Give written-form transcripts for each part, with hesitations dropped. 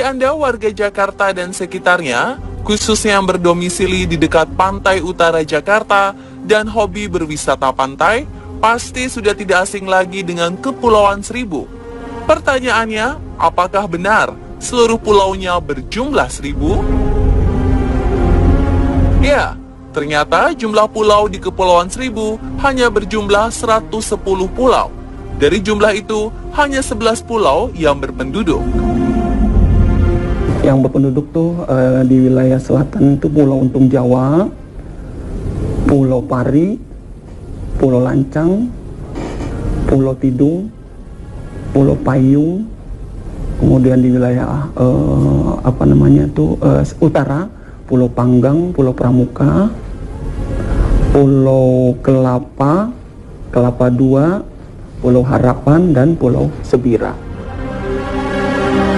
Bagi Anda warga Jakarta dan sekitarnya, khususnya yang berdomisili di dekat pantai utara Jakarta dan hobi berwisata pantai, pasti sudah tidak asing lagi dengan Kepulauan Seribu. Pertanyaannya, apakah benar seluruh pulaunya berjumlah 1000? Ya, ternyata jumlah pulau di Kepulauan Seribu hanya berjumlah 110 pulau. Dari jumlah itu, hanya 11 pulau yang berpenduduk. Yang berpenduduk tuh di wilayah selatan itu Pulau Untung Jawa, Pulau Pari, Pulau Lancang, Pulau Tidung, Pulau Payung, kemudian di wilayah utara, Pulau Panggang, Pulau Pramuka, Pulau Kelapa, Kelapa II, Pulau Harapan, dan Pulau Sebira.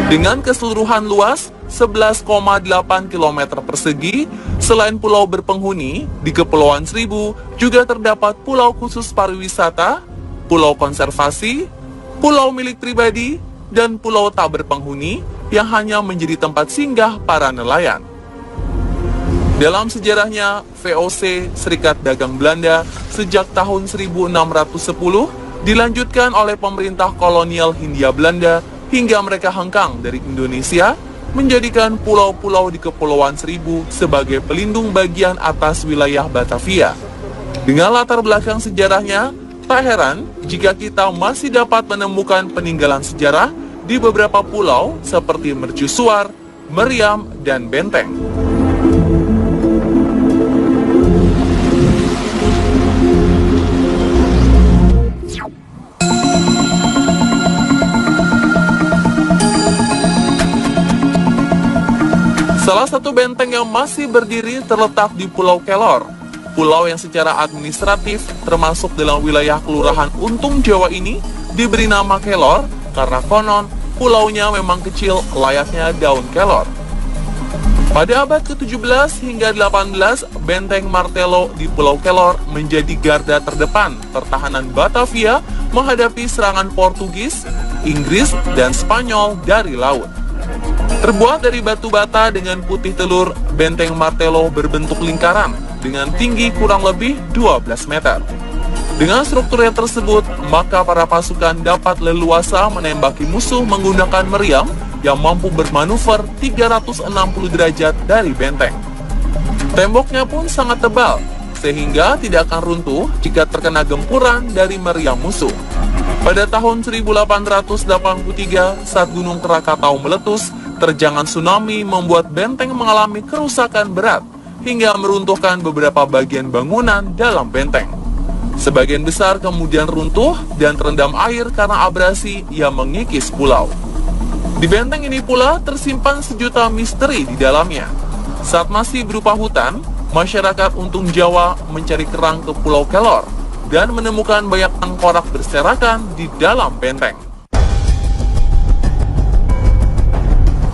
Dengan keseluruhan luas 11,8 km persegi, selain pulau berpenghuni, di Kepulauan Seribu juga terdapat pulau khusus pariwisata, pulau konservasi, pulau milik pribadi, dan pulau tak berpenghuni yang hanya menjadi tempat singgah para nelayan. Dalam sejarahnya, VOC Serikat Dagang Belanda sejak tahun 1610 dilanjutkan oleh pemerintah kolonial Hindia Belanda hingga mereka hengkang dari Indonesia, menjadikan pulau-pulau di Kepulauan Seribu sebagai pelindung bagian atas wilayah Batavia. Dengan latar belakang sejarahnya, tak heran jika kita masih dapat menemukan peninggalan sejarah di beberapa pulau seperti Mercusuar, Meriam, dan Benteng. Salah satu benteng yang masih berdiri terletak di Pulau Kelor. Pulau yang secara administratif termasuk dalam wilayah Kelurahan Untung Jawa ini diberi nama Kelor karena konon pulaunya memang kecil layaknya daun kelor. Pada abad ke-17 hingga 18, Benteng Martelo di Pulau Kelor menjadi garda terdepan pertahanan Batavia menghadapi serangan Portugis, Inggris, dan Spanyol dari laut. Terbuat dari batu bata dengan putih telur, Benteng Martelo berbentuk lingkaran dengan tinggi kurang lebih 12 meter. Dengan strukturnya tersebut, maka para pasukan dapat leluasa menembaki musuh menggunakan meriam yang mampu bermanuver 360 derajat dari benteng. Temboknya pun sangat tebal, sehingga tidak akan runtuh jika terkena gempuran dari meriam musuh. Pada tahun 1883, saat Gunung Krakatau meletus, terjangan tsunami membuat benteng mengalami kerusakan berat hingga meruntuhkan beberapa bagian bangunan dalam benteng. Sebagian besar kemudian runtuh dan terendam air karena abrasi yang mengikis pulau. Di benteng ini pula tersimpan sejuta misteri di dalamnya. Saat masih berupa hutan, masyarakat Untung Jawa mencari kerang ke Pulau Kelor dan menemukan banyak tengkorak berserakan di dalam benteng.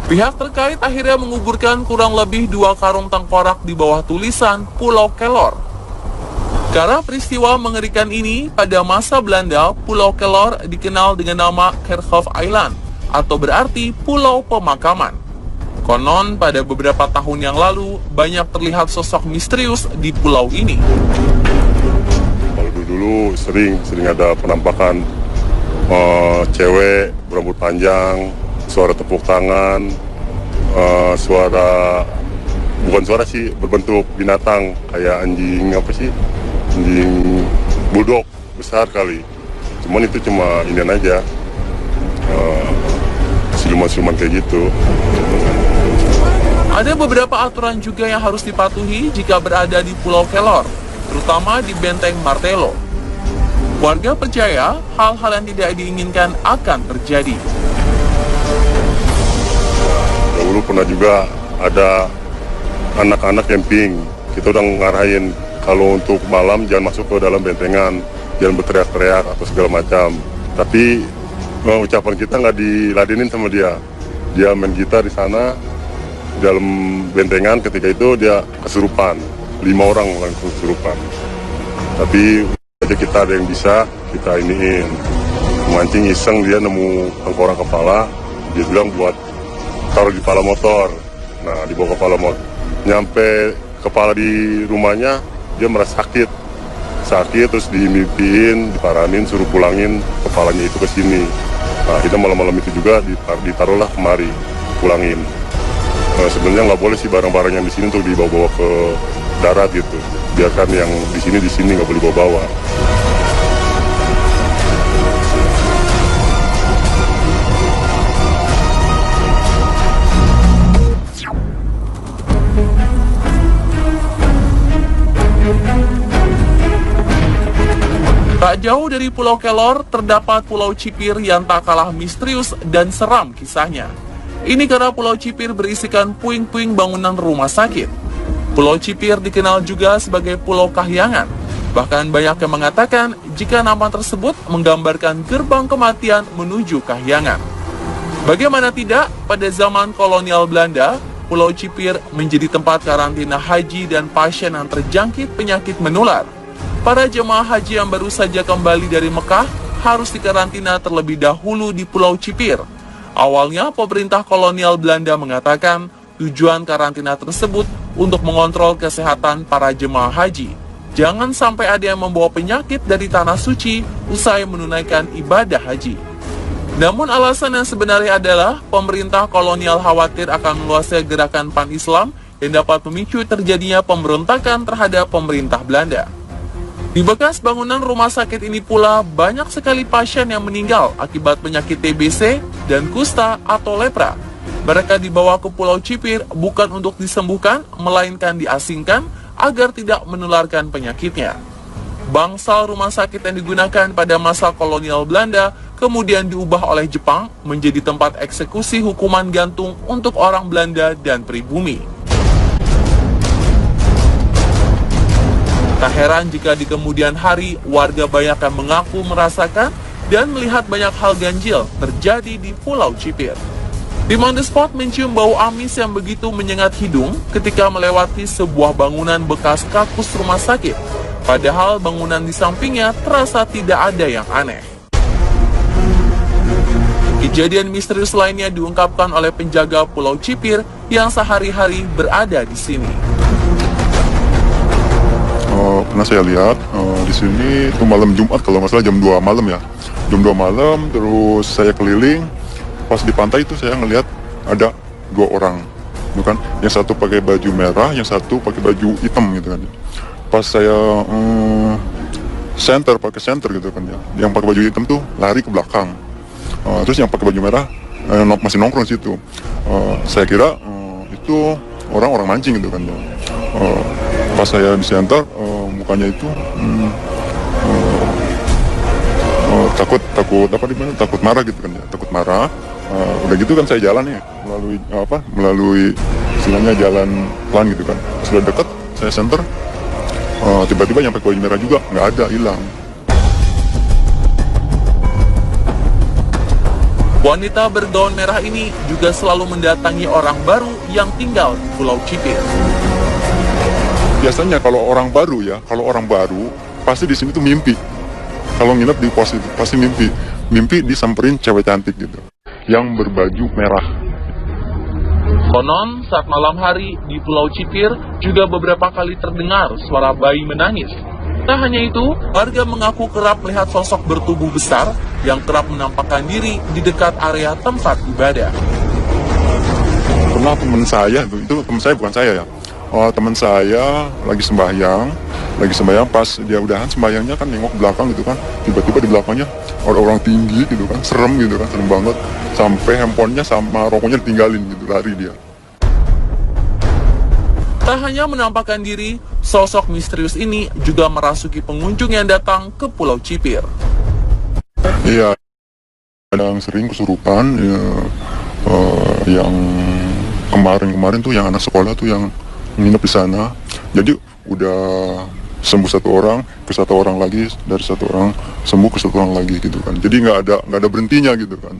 Pihak terkait akhirnya menguburkan kurang lebih 2 karung tengkorak di bawah tulisan Pulau Kelor. Karena peristiwa mengerikan ini, pada masa Belanda, Pulau Kelor dikenal dengan nama Kerkhoff Island, atau berarti Pulau Pemakaman. Konon, pada beberapa tahun yang lalu, banyak terlihat sosok misterius di pulau ini. Kalau dulu sering ada penampakan cewek berambut panjang, suara tepuk tangan, bukan suara sih, berbentuk binatang kayak anjing anjing bulldog besar kali. Cuman itu cuma Indian aja, siluman-siluman kayak gitu. Ada beberapa aturan juga yang harus dipatuhi jika berada di Pulau Kelor, terutama di Benteng Martelo. Warga percaya hal-hal yang tidak diinginkan akan terjadi. Dulu pernah juga ada anak-anak camping, kita udah ngarahin kalau untuk malam jangan masuk ke dalam bentengan, jangan berteriak-teriak atau segala macam. Tapi ucapan kita nggak diladenin sama dia. Dia main gitar di sana, dalam bentengan. Ketika itu dia kesurupan, 5 orang langsung kesurupan. Tapi aja kita ada yang bisa, kita iniin. Mancing iseng, dia nemu tengkorak kepala, dia bilang buat taruh di kepala motor. Nah, dibawa kepala motor. Nyampe kepala di rumahnya, dia merasa sakit, terus dimimpiin, diparanin, suruh pulangin kepalanya itu ke sini. Nah, kita malam-malam itu juga ditaruhlah kemari, pulangin. Sebenarnya nggak boleh sih barang-barang yang di sini untuk dibawa-bawa ke darat gitu. Biarkan yang di sini nggak boleh bawa-bawa. Tak jauh dari Pulau Kelor, terdapat Pulau Cipir yang tak kalah misterius dan seram kisahnya. Ini karena Pulau Cipir berisikan puing-puing bangunan rumah sakit. Pulau Cipir dikenal juga sebagai Pulau Kahyangan. Bahkan banyak yang mengatakan jika nama tersebut menggambarkan gerbang kematian menuju Kahyangan. Bagaimana tidak, pada zaman kolonial Belanda, Pulau Cipir menjadi tempat karantina haji dan pasien yang terjangkit penyakit menular. Para jemaah haji yang baru saja kembali dari Mekah harus dikarantina terlebih dahulu di Pulau Cipir. Awalnya, pemerintah kolonial Belanda mengatakan tujuan karantina tersebut untuk mengontrol kesehatan para jemaah haji. Jangan sampai ada yang membawa penyakit dari tanah suci usai menunaikan ibadah haji. Namun alasan yang sebenarnya adalah pemerintah kolonial khawatir akan meluasnya gerakan pan-Islam yang dapat memicu terjadinya pemberontakan terhadap pemerintah Belanda. Di bekas bangunan rumah sakit ini pula banyak sekali pasien yang meninggal akibat penyakit TBC dan kusta atau lepra. Mereka dibawa ke Pulau Cipir bukan untuk disembuhkan, melainkan diasingkan agar tidak menularkan penyakitnya. Bangsal rumah sakit yang digunakan pada masa kolonial Belanda kemudian diubah oleh Jepang menjadi tempat eksekusi hukuman gantung untuk orang Belanda dan pribumi. Tak heran jika di kemudian hari warga banyak yang mengaku merasakan dan melihat banyak hal ganjil terjadi di Pulau Cipir. Tim on the spot mencium bau amis yang begitu menyengat hidung ketika melewati sebuah bangunan bekas kakus rumah sakit. Padahal bangunan di sampingnya terasa tidak ada yang aneh. Kejadian misterius lainnya diungkapkan oleh penjaga Pulau Cipir yang sehari-hari berada di sini. Pernah saya lihat di sini itu malam Jumat kalau nggak salah jam 2 malam ya. Jam 2 malam terus saya keliling, pas di pantai itu saya ngelihat ada 2 orang, gitu kan. Yang satu pakai baju merah, yang satu pakai baju hitam gitu kan. Pas saya pakai senter gitu kan ya. Yang pakai baju hitam tuh lari ke belakang. Terus yang pakai baju merah masih nongkrong situ. Saya kira itu orang mancing gitu kan ya. Pas saya di center mukanya itu takut marah gitu kan ya, takut marah. Udah gitu kan saya jalan ya melalui istilahnya jalan pelan gitu kan. Sudah dekat saya center, tiba-tiba yang pakai baju merah juga nggak ada, hilang. Wanita bergaun merah ini juga selalu mendatangi orang baru yang tinggal di Pulau Cipir. Biasanya kalau orang baru pasti di sini tuh mimpi. Kalau nginep di pos itu pasti mimpi disamperin cewek cantik gitu, yang berbaju merah. Konon saat malam hari di Pulau Cipir juga beberapa kali terdengar suara bayi menangis. Tak hanya itu, warga mengaku kerap melihat sosok bertubuh besar yang kerap menampakkan diri di dekat area tempat ibadah. Pernah teman saya itu teman saya bukan saya ya. Teman saya lagi sembahyang pas dia udahan sembahyangnya kan nengok belakang gitu kan, tiba-tiba di belakangnya orang tinggi gitu kan, serem banget, sampai handphonenya sama rokoknya ditinggalin gitu, lari dia. Tak hanya menampakkan diri, sosok misterius ini juga merasuki pengunjung yang datang ke Pulau Cipir. Iya, ada yang sering kesurupan ya, yang kemarin tuh yang anak sekolah tuh yang nginep di sana. Jadi udah sembuh 1 orang, ke 1 orang lagi, dari 1 orang sembuh ke 1 orang lagi gitu kan. Jadi nggak ada berhentinya gitu kan.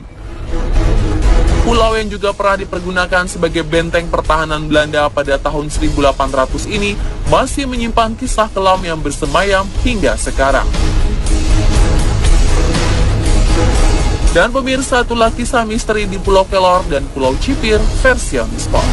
Pulau yang juga pernah dipergunakan sebagai benteng pertahanan Belanda pada tahun 1800 ini masih menyimpan kisah kelam yang bersemayam hingga sekarang. Dan pemirsa, itulah kisah misteri di Pulau Kelor dan Pulau Cipir versi Sport.